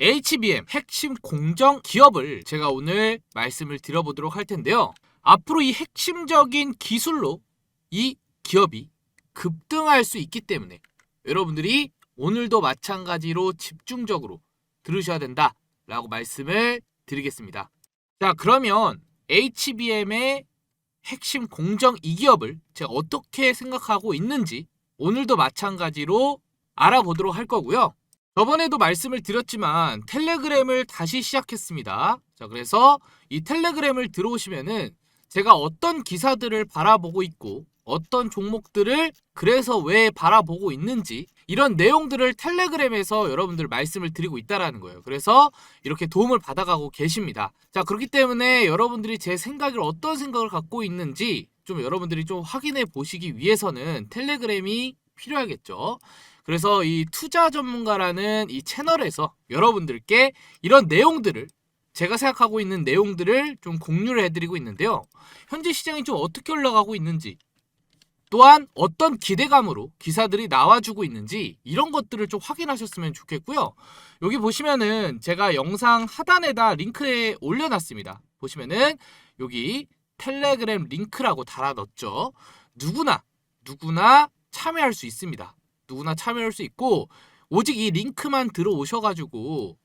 HBM 핵심 공정 기업을 제가 오늘 말씀을 드려보도록 할 텐데요. 앞으로 이 핵심적인 기술로 이 기업이 급등할 수 있기 때문에 여러분들이 오늘도 마찬가지로 집중적으로 들으셔야 된다라고 말씀을 드리겠습니다. 자, 그러면 HBM의 핵심 공정 이 기업을 제가 어떻게 생각하고 있는지 오늘도 마찬가지로 알아보도록 할 거고요. 저번에도 말씀을 드렸지만 텔레그램을 다시 시작했습니다. 자, 그래서 이 텔레그램을 들어오시면은 제가 어떤 기사들을 바라보고 있고 어떤 종목들을 그래서 왜 바라보고 있는지 이런 내용들을 텔레그램에서 여러분들 말씀을 드리고 있다라는 거예요. 그래서 이렇게 도움을 받아가고 계십니다. 자, 그렇기 때문에 여러분들이 제 생각을 어떤 생각을 갖고 있는지 좀 여러분들이 좀 확인해 보시기 위해서는 텔레그램이 필요하겠죠. 그래서 이 투자 전문가라는 이 채널에서 여러분들께 이런 내용들을 제가 생각하고 있는 내용들을 좀 공유를 해드리고 있는데요. 현재 시장이 좀 어떻게 올라가고 있는지 또한 어떤 기대감으로 기사들이 나와주고 있는지 이런 것들을 좀 확인하셨으면 좋겠고요. 여기 보시면은 제가 영상 하단에다 링크에 올려놨습니다. 보시면은 여기 텔레그램 링크라고 달아놨죠. 누구나 참여할 수 있습니다. 누구나 참여할 수 있고 오직 이 링크만 들어오셔가지고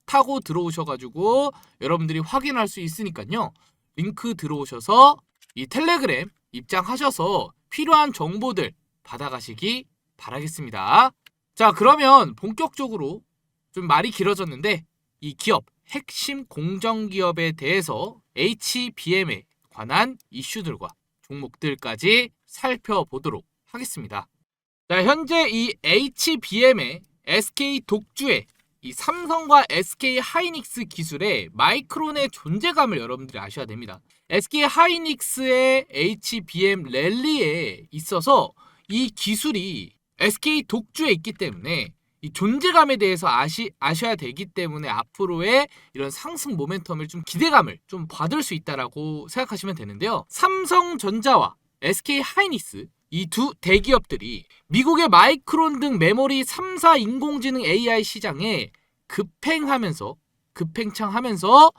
타고 들어오셔가지고 여러분들이 확인할 수 있으니까요. 링크 들어오셔서 이 텔레그램 입장하셔서 필요한 정보들 받아가시기 바라겠습니다. 자, 그러면 본격적으로 좀 말이 길어졌는데 이 기업 핵심 공정기업에 대해서 HBM에 관한 이슈들과 종목들까지 살펴보도록 하겠습니다. 자, 현재 이 HBM의 SK 독주의 이 삼성과 SK 하이닉스 기술의 마이크론의 존재감을 여러분들이 아셔야 됩니다. SK 하이닉스의 HBM 랠리에 있어서 이 기술이 SK 독주에 있기 때문에 이 존재감에 대해서 아셔야 되기 때문에 앞으로의 이런 상승 모멘텀을 좀 기대감을 좀 받을 수 있다라고 생각하시면 되는데요. 삼성전자와 SK 하이닉스 이 두 대기업들이 미국의 마이크론 등 메모리 3사 인공지능 AI 시장에 급팽창하면서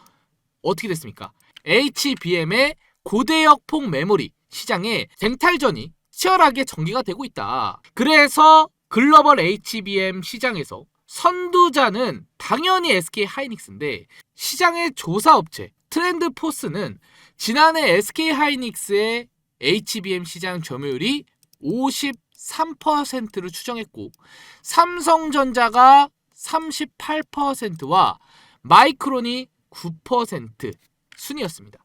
어떻게 됐습니까? HBM의 고대역 폭 메모리 시장에 쟁탈전이 치열하게 전개가 되고 있다. 그래서 글로벌 HBM 시장에서 선두자는 당연히 SK 하이닉스인데 시장의 조사업체 트렌드포스는 지난해 SK 하이닉스의 HBM 시장 점유율이 53%를 추정했고 삼성전자가 38%와 마이크론이 9% 순이었습니다.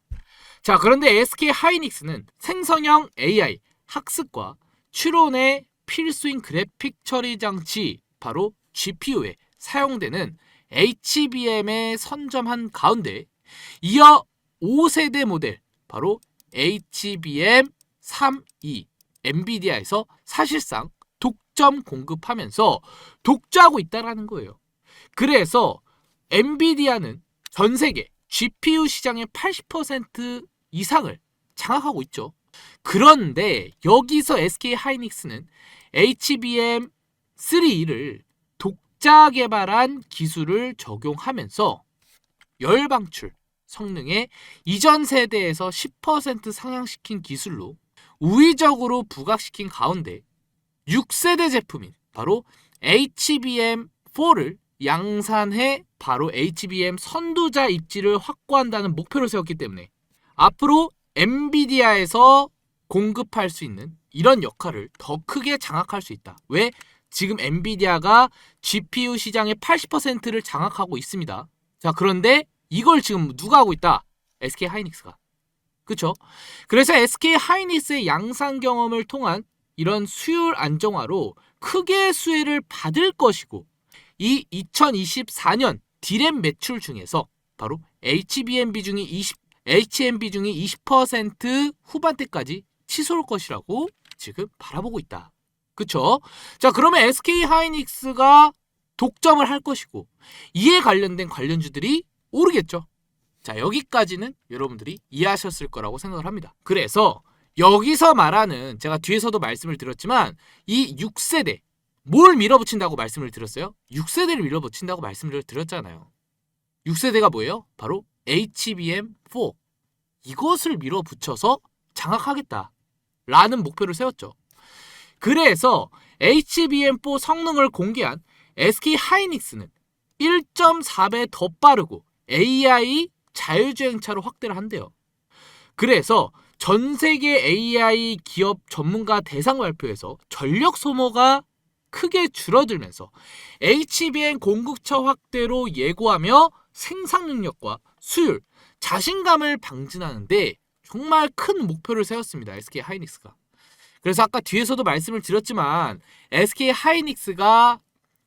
자, 그런데 SK 하이닉스는 생성형 AI 학습과 추론의 필수인 그래픽 처리 장치 바로 GPU에 사용되는 HBM에 선점한 가운데 이어 5세대 모델 바로 HBM3E 엔비디아에서 사실상 독점 공급하면서 독주하고 있다라는 거예요. 그래서 엔비디아는 전 세계 GPU 시장의 80% 이상을 장악하고 있죠. 그런데 여기서 SK 하이닉스는 HBM3E를 독자 개발한 기술을 적용하면서 열방출 성능에 이전 세대에서 10% 상향시킨 기술로 우위적으로 부각시킨 가운데 6세대 제품인 바로 HBM4를 양산해 바로 HBM 선두자 입지를 확고한다는 목표를 세웠기 때문에 앞으로 엔비디아에서 공급할 수 있는 이런 역할을 더 크게 장악할 수 있다. 왜? 지금 엔비디아가 GPU 시장의 80%를 장악하고 있습니다. 자, 그런데 이걸 지금 누가 하고 있다? SK 하이닉스가. 그쵸? 그래서 SK 하이닉스의 양산 경험을 통한 이런 수율 안정화로 크게 수혜를 받을 것이고 이 2024년 디램 매출 중에서 바로 HBM 비중이 20% 후반대까지 치솟을 것이라고 지금 바라보고 있다. 그쵸? 자, 그러면 SK 하이닉스가 독점을 할 것이고 이에 관련된 관련주들이 오르겠죠. 자, 여기까지는 여러분들이 이해하셨을 거라고 생각을 합니다. 그래서 여기서 말하는 제가 뒤에서도 말씀을 드렸지만 이 6세대 뭘 밀어붙인다고 말씀을 드렸어요? 6세대를 밀어붙인다고 말씀을 드렸잖아요. 6세대가 뭐예요? 바로 HBM4. 이것을 밀어붙여서 장악하겠다라는 목표를 세웠죠. 그래서 HBM4 성능을 공개한 SK하이닉스는 1.4배 더 빠르고 AI 자율주행차로 확대를 한대요. 그래서 전 세계 AI 기업 전문가 대상 발표에서 전력 소모가 크게 줄어들면서 HBM 공급처 확대로 예고하며 생산 능력과 수율, 자신감을 방진하는데 정말 큰 목표를 세웠습니다. SK하이닉스가. 그래서 아까 뒤에서도 말씀을 드렸지만 SK하이닉스가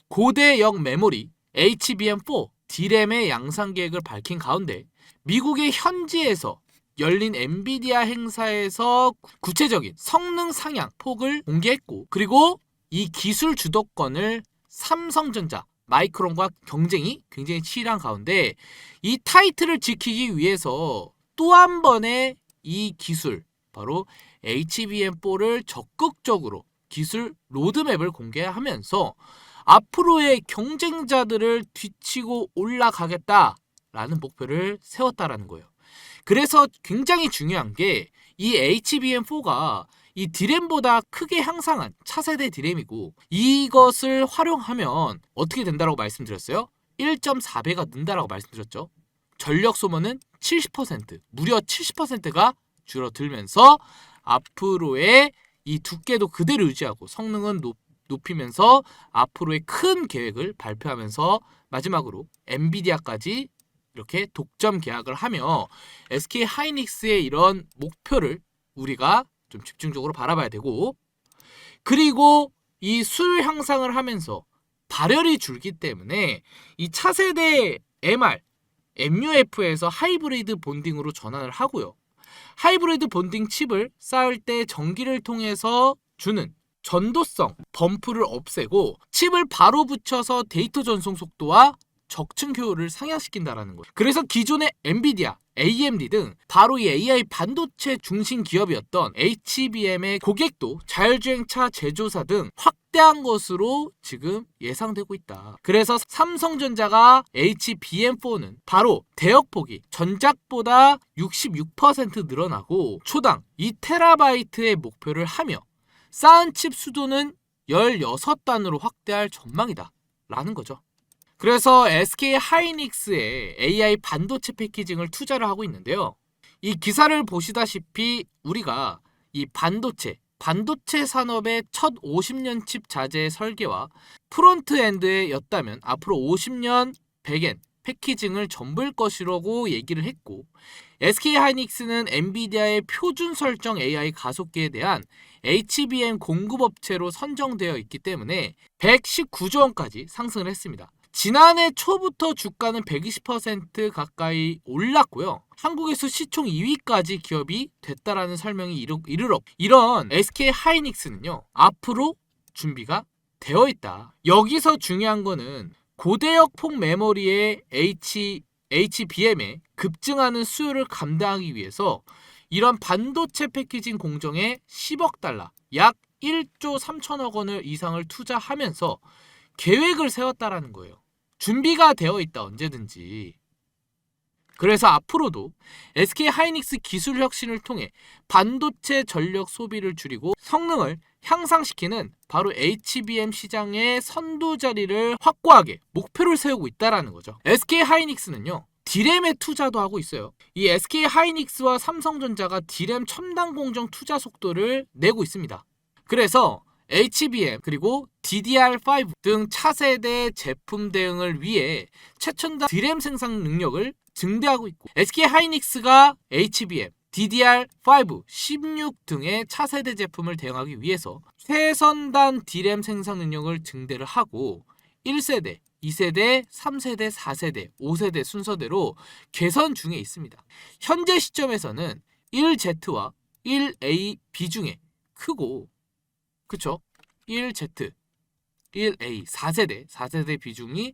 고대역 메모리 HBM4 D램의 양산 계획을 밝힌 가운데 미국의 현지에서 열린 엔비디아 행사에서 구체적인 성능 상향 폭을 공개했고, 그리고 이 기술 주도권을 삼성전자, 마이크론과 경쟁이 굉장히 치열한 가운데 이 타이틀을 지키기 위해서 또 한 번의 이 기술, 바로 HBM4를 적극적으로 기술 로드맵을 공개하면서 앞으로의 경쟁자들을 뒤치고 올라가겠다라는 목표를 세웠다라는 거예요. 그래서 굉장히 중요한 게 이 HBM4가 이 D램보다 크게 향상한 차세대 D램이고, 이것을 활용하면 어떻게 된다고 말씀드렸어요? 1.4배가 는다라고 말씀드렸죠. 전력 소모는 70%, 무려 70%가 줄어들면서 앞으로의 이 두께도 그대로 유지하고 성능은 높이면서 앞으로의 큰 계획을 발표하면서 마지막으로 엔비디아까지 이렇게 독점 계약을 하며 SK하이닉스의 이런 목표를 우리가 좀 집중적으로 바라봐야 되고, 그리고 이 수율 향상을 하면서 발열이 줄기 때문에 이 차세대 MR, MUF에서 하이브리드 본딩으로 전환을 하고요. 하이브리드 본딩 칩을 쌓을 때 전기를 통해서 주는 전도성 범프를 없애고 칩을 바로 붙여서 데이터 전송 속도와 적층 효율을 상향시킨다라는 거예요. 그래서 기존의 엔비디아, AMD 등 바로 이 AI 반도체 중심 기업이었던 HBM의 고객도 자율주행차 제조사 등 확대한 것으로 지금 예상되고 있다. 그래서 삼성전자가 HBM4는 바로 대역폭이 전작보다 66% 늘어나고 초당 2TB의 목표를 하며 쌓은 칩 수도는 16단으로 확대할 전망이다 라는 거죠. 그래서 SK하이닉스의 AI 반도체 패키징을 투자를 하고 있는데요. 이 기사를 보시다시피 우리가 이 반도체 산업의 첫 50년 칩 자재 설계와 프론트엔드였다면 앞으로 50년 백엔 패키징을 전부일 것이라고 얘기를 했고, SK하이닉스는 엔비디아의 표준 설정 AI 가속기에 대한 HBM 공급업체로 선정되어 있기 때문에 119조 원까지 상승을 했습니다. 지난해 초부터 주가는 120% 가까이 올랐고요. 한국에서 시총 2위까지 기업이 됐다라는 설명이 이르러 이런 SK하이닉스는요, 앞으로 준비가 되어 있다. 여기서 중요한 거는 고대역 폭 메모리의 HBM의 급증하는 수요를 감당하기 위해서 이런 반도체 패키징 공정에 10억 달러, 약 1조 3천억 원을 이상을 투자하면서 계획을 세웠다라는 거예요. 준비가 되어 있다, 언제든지. 그래서 앞으로도 SK하이닉스 기술 혁신을 통해 반도체 전력 소비를 줄이고 성능을 향상시키는 바로 HBM 시장의 선도 자리를 확고하게 목표를 세우고 있다라는 거죠. SK하이닉스는요, D램에 투자도 하고 있어요. 이 SK하이닉스와 삼성전자가 D램 첨단 공정 투자 속도를 내고 있습니다. 그래서 HBM 그리고 DDR5 등 차세대 제품 대응을 위해 최첨단 D램 생산 능력을 증대하고 있고, SK하이닉스가 HBM, DDR5, 16 등의 차세대 제품을 대응하기 위해서 최선단 D램 생산 능력을 증대를 하고 1세대, 2세대, 3세대, 4세대, 5세대 순서대로 개선 중에 있습니다. 현재 시점에서는 1Z와 1A 비중에 크고, 그쵸? 1Z, 1A, 4세대 비중이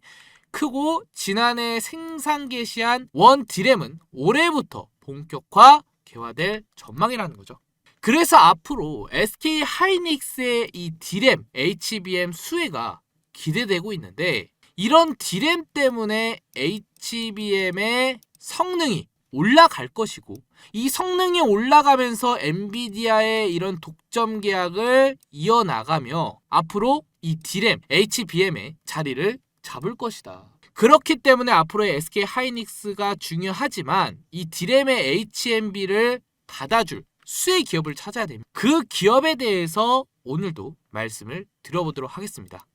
크고, 지난해 생산 개시한 원 D램은 올해부터 본격화 개화될 전망이라는 거죠. 그래서 앞으로 SK 하이닉스의 이 D램, HBM 수혜가 기대되고 있는데 이런 D램 때문에 HBM의 성능이 올라갈 것이고 이 성능이 올라가면서 엔비디아의 이런 독점 계약을 이어나가며 앞으로 이 D램, HBM의 자리를 잡을 것이다. 그렇기 때문에 앞으로의 SK 하이닉스가 중요하지만 이 D램의 HMB를 받아줄 수혜 기업을 찾아야 됩니다. 그 기업에 대해서 오늘도 말씀을 드려보도록 하겠습니다.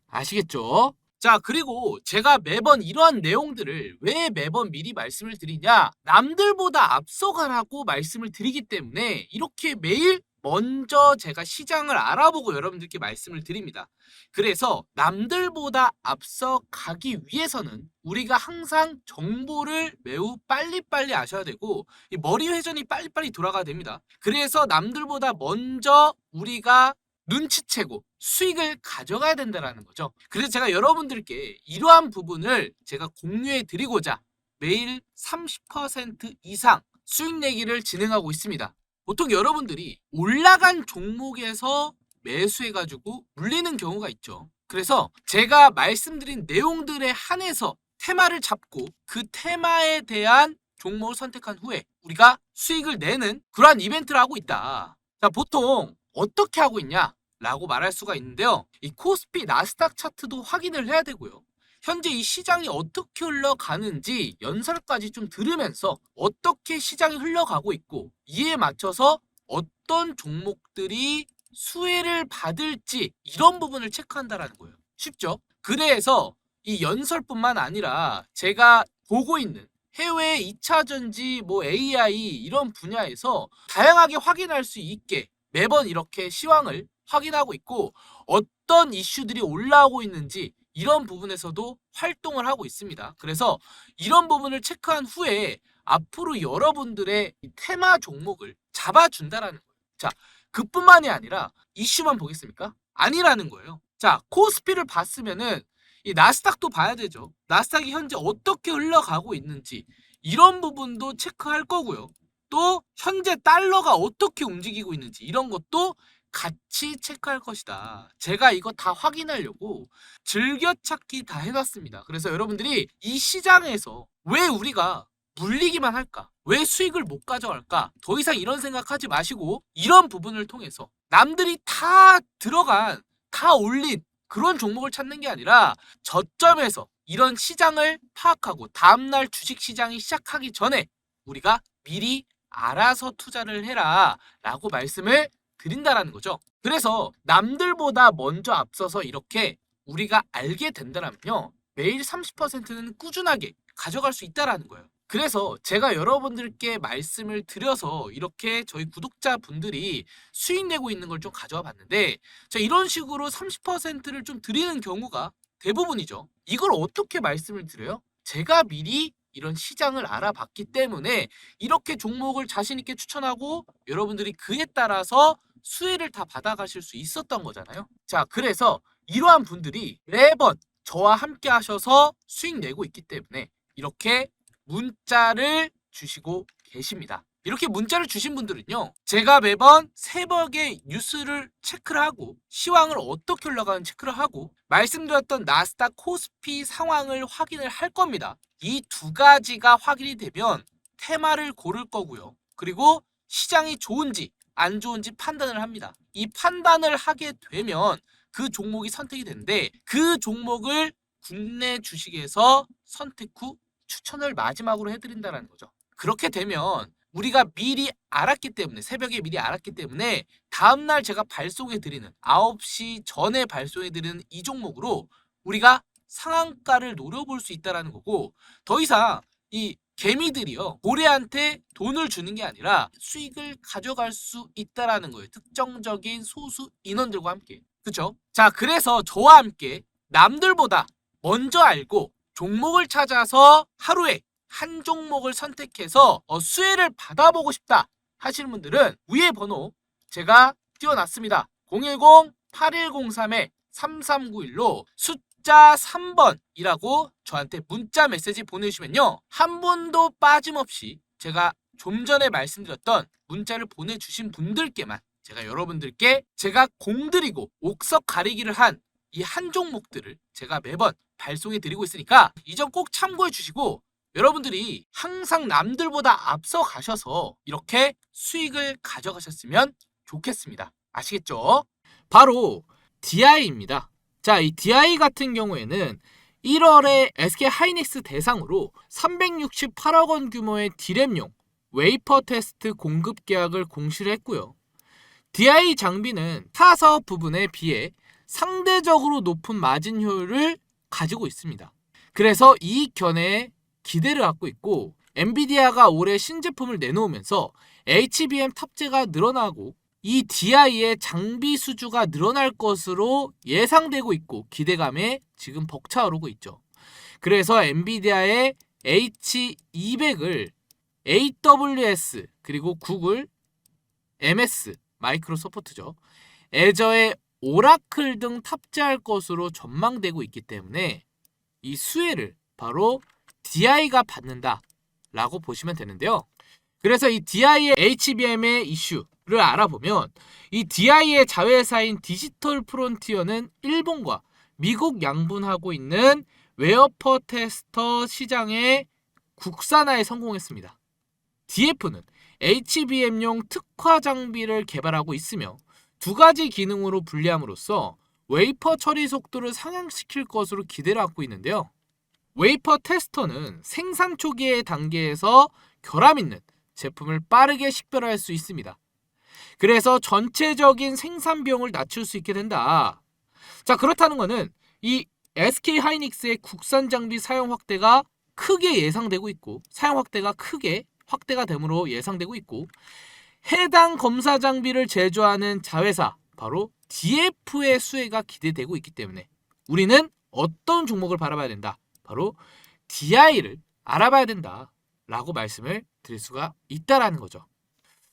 아시겠죠? 자, 그리고 제가 매번 이러한 내용들을 왜 매번 미리 말씀을 드리냐? 남들보다 앞서가라고 말씀을 드리기 때문에 이렇게 매일 먼저 제가 시장을 알아보고 여러분들께 말씀을 드립니다. 그래서 남들보다 앞서가기 위해서는 우리가 항상 정보를 매우 빨리빨리 아셔야 되고 이 머리 회전이 빨리빨리 돌아가야 됩니다. 그래서 남들보다 먼저 우리가 눈치채고 수익을 가져가야 된다는 거죠. 그래서 제가 여러분들께 이러한 부분을 제가 공유해 드리고자 매일 30% 이상 수익 내기를 진행하고 있습니다. 보통 여러분들이 올라간 종목에서 매수해가지고 물리는 경우가 있죠. 그래서 제가 말씀드린 내용들에 한해서 테마를 잡고 그 테마에 대한 종목을 선택한 후에 우리가 수익을 내는 그러한 이벤트를 하고 있다. 자, 보통 어떻게 하고 있냐? 라고 말할 수가 있는데요. 이 코스피 나스닥 차트도 확인을 해야 되고요. 현재 이 시장이 어떻게 흘러가는지 연설까지 좀 들으면서 어떻게 시장이 흘러가고 있고 이에 맞춰서 어떤 종목들이 수혜를 받을지 이런 부분을 체크한다라는 거예요. 쉽죠? 그래서 이 연설뿐만 아니라 제가 보고 있는 해외 2차전지, AI 이런 분야에서 다양하게 확인할 수 있게 매번 이렇게 시황을 확인하고 있고 어떤 이슈들이 올라오고 있는지 이런 부분에서도 활동을 하고 있습니다. 그래서 이런 부분을 체크한 후에 앞으로 여러분들의 테마 종목을 잡아준다라는 거예요. 자, 그뿐만이 아니라 이슈만 보겠습니까? 아니라는 거예요. 자, 코스피를 봤으면은 이 나스닥도 봐야 되죠. 나스닥이 현재 어떻게 흘러가고 있는지 이런 부분도 체크할 거고요. 또 현재 달러가 어떻게 움직이고 있는지 이런 것도 같이 체크할 것이다. 제가 이거 다 확인하려고 즐겨찾기 다 해놨습니다. 그래서 여러분들이 이 시장에서 왜 우리가 물리기만 할까? 왜 수익을 못 가져갈까? 더 이상 이런 생각하지 마시고 이런 부분을 통해서 남들이 다 들어간, 다 올린 그런 종목을 찾는 게 아니라 저점에서 이런 시장을 파악하고 다음날 주식시장이 시작하기 전에 우리가 미리 알아서 투자를 해라 라고 말씀을 드린다라는 거죠. 그래서 남들보다 먼저 앞서서 이렇게 우리가 알게 된다면요. 매일 30%는 꾸준하게 가져갈 수 있다라는 거예요. 그래서 제가 여러분들께 말씀을 드려서 이렇게 저희 구독자분들이 수익 내고 있는 걸 좀 가져와 봤는데 자, 이런 식으로 30%를 좀 드리는 경우가 대부분이죠. 이걸 어떻게 말씀을 드려요? 제가 미리 이런 시장을 알아봤기 때문에 이렇게 종목을 자신 있게 추천하고 여러분들이 그에 따라서 수혜를 다 받아가실 수 있었던 거잖아요. 자, 그래서 이러한 분들이 매번 저와 함께 하셔서 수익 내고 있기 때문에 이렇게 문자를 주시고 계십니다. 이렇게 문자를 주신 분들은요. 제가 매번 새벽에 뉴스를 체크를 하고 시황을 어떻게 흘러가는지 체크를 하고 말씀드렸던 나스닥 코스피 상황을 확인을 할 겁니다. 이 두 가지가 확인이 되면 테마를 고를 거고요. 그리고 시장이 좋은지 안 좋은지 판단을 합니다. 이 판단을 하게 되면 그 종목이 선택이 되는데 그 종목을 국내 주식에서 선택 후 추천을 마지막으로 해드린다는 거죠. 그렇게 되면 우리가 미리 알았기 때문에 새벽에 미리 알았기 때문에 다음날 제가 발송해드리는 9시 전에 발송해드리는 이 종목으로 우리가 상한가를 노려볼 수 있다는 거고 더 이상 이 개미들이요 고래한테 돈을 주는 게 아니라 수익을 가져갈 수 있다라는 거예요. 특정적인 소수 인원들과 함께. 그렇죠? 자, 그래서 저와 함께 남들보다 먼저 알고 종목을 찾아서 하루에 한 종목을 선택해서 수혜를 받아보고 싶다 하시는 분들은 위에 번호 제가 띄워놨습니다. 010-8103-3391로 숫자 3번이라고 저한테 문자 메시지 보내주시면요. 한 분도 빠짐없이 제가 좀 전에 말씀드렸던 문자를 보내주신 분들께만 제가 공들이고 옥석 가리기를 한 이 한 종목들을 제가 매번 발송해 드리고 있으니까 이 점 꼭 참고해 주시고 여러분들이 항상 남들보다 앞서 가셔서 이렇게 수익을 가져가셨으면 좋겠습니다. 아시겠죠? 바로 DI입니다. 자, 이 DI 같은 경우에는 1월에 SK 하이닉스 대상으로 368억 원 규모의 D램용 웨이퍼 테스트 공급 계약을 공시를 했고요. DI 장비는 타 사업 부분에 비해 상대적으로 높은 마진 효율을 가지고 있습니다. 그래서 이익 견해에 기대를 갖고 있고 엔비디아가 올해 신제품을 내놓으면서 HBM 탑재가 늘어나고 이 DI의 장비 수주가 늘어날 것으로 예상되고 있고 기대감에 지금 벅차오르고 있죠. 그래서 엔비디아의 H200을 AWS 그리고 구글, MS, 마이크로소프트죠. 애저의 오라클 등 탑재할 것으로 전망되고 있기 때문에 이 수혜를 바로 DI가 받는다라고 보시면 되는데요. 그래서 이 DI의 HBM의 이슈를 알아보면 이 DI의 자회사인 디지털 프론티어는 일본과 미국 양분하고 있는 웨어퍼 테스터 시장의 국산화에 성공했습니다. DF는 HBM용 특화 장비를 개발하고 있으며 두 가지 기능으로 분리함으로써 웨이퍼 처리 속도를 상향시킬 것으로 기대를 갖고 있는데요. 웨이퍼 테스터는 생산 초기의 단계에서 결함 있는 제품을 빠르게 식별할 수 있습니다. 그래서 전체적인 생산 비용을 낮출 수 있게 된다. 자, 그렇다는 것은 이 SK 하이닉스의 국산 장비 사용 확대가 크게 예상되고 있고 사용 확대가 크게 확대가 됨으로 예상되고 있고 해당 검사 장비를 제조하는 자회사 바로 DF의 수혜가 기대되고 있기 때문에 우리는 어떤 종목을 바라봐야 된다? 바로 DI를 알아봐야 된다라고 말씀을 드릴 수가 있다라는 거죠.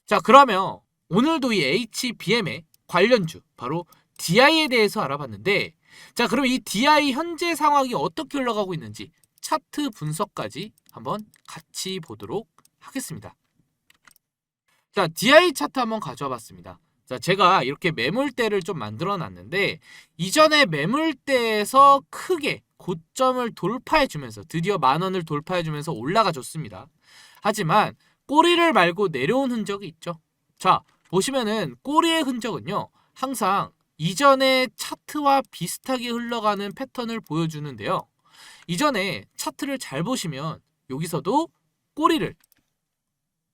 자, 그러면 오늘도 이 HBM의 관련주 바로 DI에 대해서 알아봤는데 자, 그럼 이 DI 현재 상황이 어떻게 흘러가고 있는지 차트 분석까지 한번 같이 보도록 하겠습니다. 자, DI 차트 한번 가져와 봤습니다. 자, 제가 이렇게 매물대를 좀 만들어 놨는데 이전에 매물대에서 크게 고점을 돌파해 주면서 드디어 10,000원을 돌파해 주면서 올라가 줬습니다. 하지만 꼬리를 말고 내려온 흔적이 있죠. 자, 보시면은 꼬리의 흔적은요. 항상 이전의 차트와 비슷하게 흘러가는 패턴을 보여주는데요. 이전에 차트를 잘 보시면 여기서도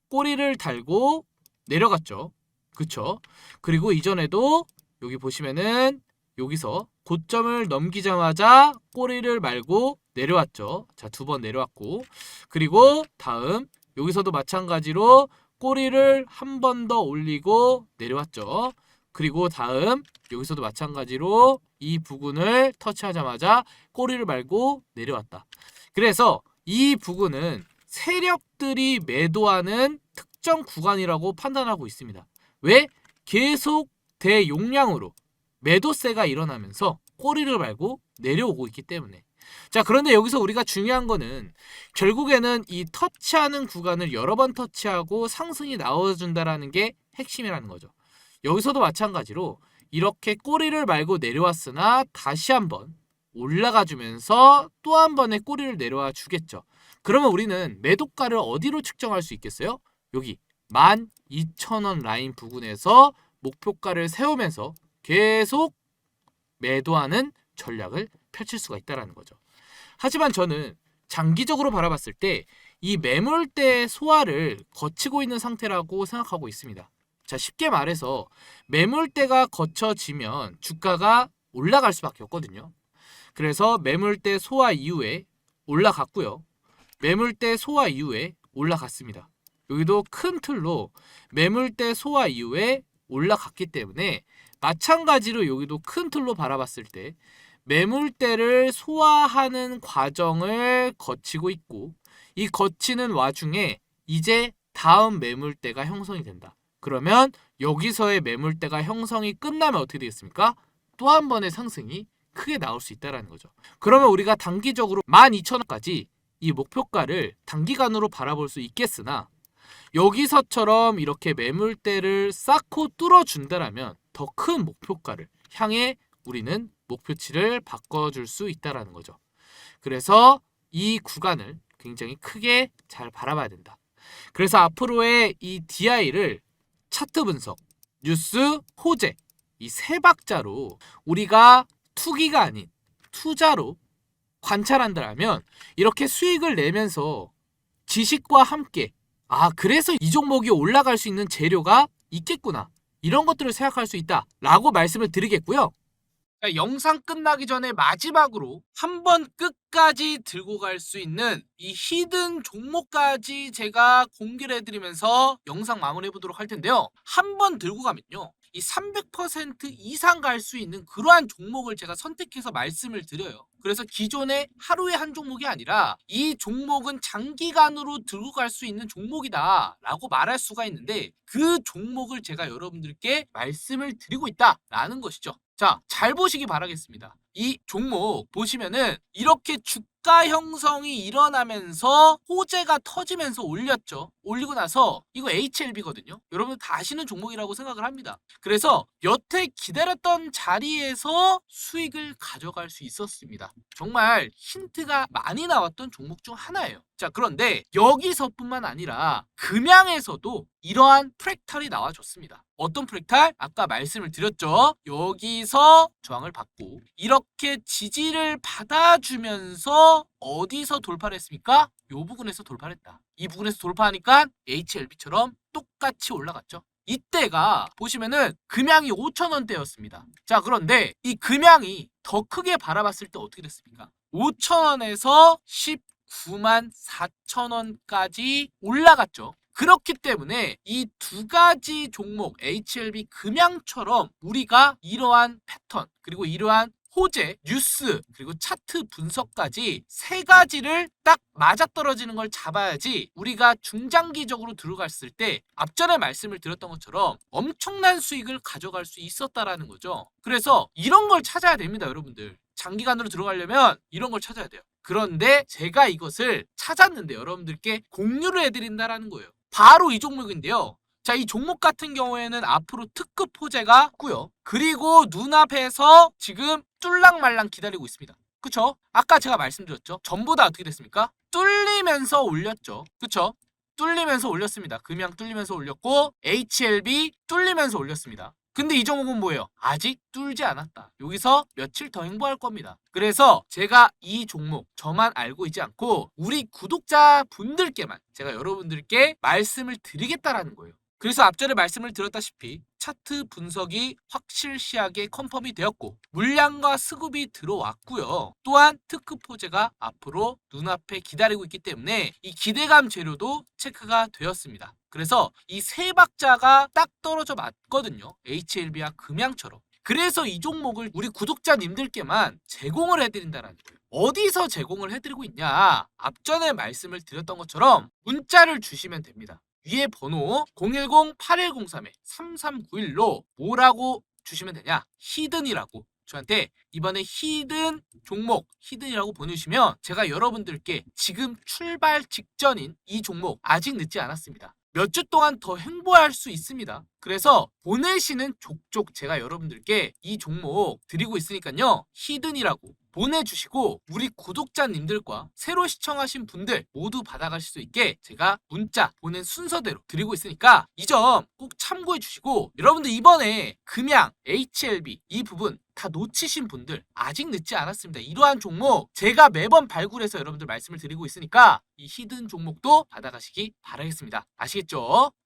꼬리를 달고 내려갔죠. 그쵸? 그리고 이전에도 여기 보시면은 여기서 고점을 넘기자마자 꼬리를 말고 내려왔죠. 자, 2번 내려왔고 그리고 다음 여기서도 마찬가지로 꼬리를 한 번 더 올리고 내려왔죠. 그리고 다음 여기서도 마찬가지로 이 부근을 터치하자마자 꼬리를 말고 내려왔다. 그래서 이 부근은 세력들이 매도하는 특정 구간이라고 판단하고 있습니다. 왜? 계속 대용량으로 매도세가 일어나면서 꼬리를 말고 내려오고 있기 때문에. 자, 그런데 여기서 우리가 중요한 거는 결국에는 이 터치하는 구간을 여러 번 터치하고 상승이 나와준다라는 게 핵심이라는 거죠. 여기서도 마찬가지로 이렇게 꼬리를 말고 내려왔으나 다시 한번 올라가 주면서 또 한 번의 꼬리를 내려와 주겠죠. 그러면 우리는 매도가를 어디로 측정할 수 있겠어요? 여기 12,000원 라인 부근에서 목표가를 세우면서 계속 매도하는 전략을 펼칠 수가 있다는 거죠. 하지만 저는 장기적으로 바라봤을 때 이 매물대 소화를 거치고 있는 상태라고 생각하고 있습니다. 자, 쉽게 말해서 매물대가 거쳐지면 주가가 올라갈 수밖에 없거든요. 그래서 매물대 소화 이후에 올라갔고요. 매물대 소화 이후에 올라갔습니다. 여기도 큰 틀로 매물대 소화 이후에 올라갔기 때문에 마찬가지로 여기도 큰 틀로 바라봤을 때 매물대를 소화하는 과정을 거치고 있고 이 거치는 와중에 이제 다음 매물대가 형성이 된다. 그러면 여기서의 매물대가 형성이 끝나면 어떻게 되겠습니까? 또 한 번의 상승이 크게 나올 수 있다는 거죠. 그러면 우리가 단기적으로 12,000원까지 이 목표가를 단기간으로 바라볼 수 있겠으나 여기서처럼 이렇게 매물대를 쌓고 뚫어준다라면 더 큰 목표가를 향해 우리는 목표치를 바꿔줄 수 있다라는 거죠. 그래서 이 구간을 굉장히 크게 잘 바라봐야 된다. 그래서 앞으로의 이 DI를 차트 분석, 뉴스, 호재 이 세 박자로 우리가 투기가 아닌 투자로 관찰한다면 이렇게 수익을 내면서 지식과 함께 그래서 이 종목이 올라갈 수 있는 재료가 있겠구나. 이런 것들을 생각할 수 있다라고 말씀을 드리겠고요. 영상 끝나기 전에 마지막으로 한번 끝까지 들고 갈 수 있는 이 히든 종목까지 제가 공개를 해드리면서 영상 마무리해 보도록 할 텐데요. 한번 들고 가면요. 이 300% 이상 갈 수 있는 그러한 종목을 제가 선택해서 말씀을 드려요. 그래서 기존에 하루에 한 종목이 아니라 이 종목은 장기간으로 들고 갈 수 있는 종목이다 라고 말할 수가 있는데 그 종목을 제가 여러분들께 말씀을 드리고 있다라는 것이죠. 자, 잘 보시기 바라겠습니다. 이 종목 보시면은 이렇게 주가 형성이 일어나면서 호재가 터지면서 올렸죠. 올리고 나서 이거 HLB거든요. 여러분 다 아시는 종목이라고 생각을 합니다. 그래서 여태 기다렸던 자리에서 수익을 가져갈 수 있었습니다. 정말 힌트가 많이 나왔던 종목 중 하나예요. 자, 그런데 여기서뿐만 아니라 금양에서도 이러한 프랙탈이 나와줬습니다. 어떤 프랙탈? 아까 말씀을 드렸죠. 여기서 저항을 받고 이렇게 지지를 받아주면서 어디서 돌파를 했습니까? 이 부분에서 돌파를 했다. 이 부분에서 돌파하니까 HLB처럼 똑같이 올라갔죠. 이때가 보시면은 금양이 5,000원대였습니다. 자, 그런데 이 금양이 더 크게 바라봤을 때 어떻게 됐습니까? 5,000원에서 194,000원까지 올라갔죠. 그렇기 때문에 이 두 가지 종목 HLB 금양처럼 우리가 이러한 패턴 그리고 이러한 호재, 뉴스, 그리고 차트 분석까지 세 가지를 딱 맞아떨어지는 걸 잡아야지 우리가 중장기적으로 들어갔을 때 앞전에 말씀을 드렸던 것처럼 엄청난 수익을 가져갈 수 있었다라는 거죠. 그래서 이런 걸 찾아야 됩니다, 여러분들. 장기간으로 들어가려면 이런 걸 찾아야 돼요. 그런데 제가 이것을 찾았는데 여러분들께 공유를 해드린다라는 거예요. 바로 이 종목인데요. 자, 이 종목 같은 경우에는 앞으로 특급 호재가 있고요. 그리고 눈앞에서 지금 뚫랑말랑 기다리고 있습니다. 그쵸? 아까 제가 말씀드렸죠. 전부 다 어떻게 됐습니까? 뚫리면서 올렸죠. 그쵸? 뚫리면서 올렸습니다. 금양 뚫리면서 올렸고 HLB 뚫리면서 올렸습니다. 근데 이 종목은 뭐예요? 아직 뚫지 않았다. 여기서 며칠 더 행보할 겁니다. 그래서 제가 이 종목 저만 알고 있지 않고 우리 구독자분들께만 제가 여러분들께 말씀을 드리겠다라는 거예요. 그래서 앞전에 말씀을 드렸다시피 차트 분석이 확실시하게 컨펌이 되었고 물량과 수급이 들어왔고요. 또한 특급 호재가 앞으로 눈앞에 기다리고 있기 때문에 이 기대감 재료도 체크가 되었습니다. 그래서 이 세 박자가 딱 떨어져 맞거든요. HLB와 금양처럼. 그래서 이 종목을 우리 구독자님들께만 제공을 해드린다는 거예요. 어디서 제공을 해드리고 있냐? 앞전에 말씀을 드렸던 것처럼 문자를 주시면 됩니다. 위에 번호 010-8103-3391로 뭐라고 주시면 되냐? 히든이라고 저한테 이번에 히든 종목 히든이라고 보내주시면 제가 여러분들께 지금 출발 직전인 이 종목 아직 늦지 않았습니다. 몇 주 동안 더 행보할 수 있습니다. 그래서 보내시는 족족 제가 여러분들께 이 종목 드리고 있으니까요. 히든이라고 보내주시고 우리 구독자님들과 새로 시청하신 분들 모두 받아가실 수 있게 제가 문자 보낸 순서대로 드리고 있으니까 이 점 꼭 참고해 주시고 여러분들 이번에 금양, HLB 이 부분 다 놓치신 분들 아직 늦지 않았습니다. 이러한 종목 제가 매번 발굴해서 여러분들 말씀을 드리고 있으니까 이 히든 종목도 받아가시기 바라겠습니다. 아시겠죠?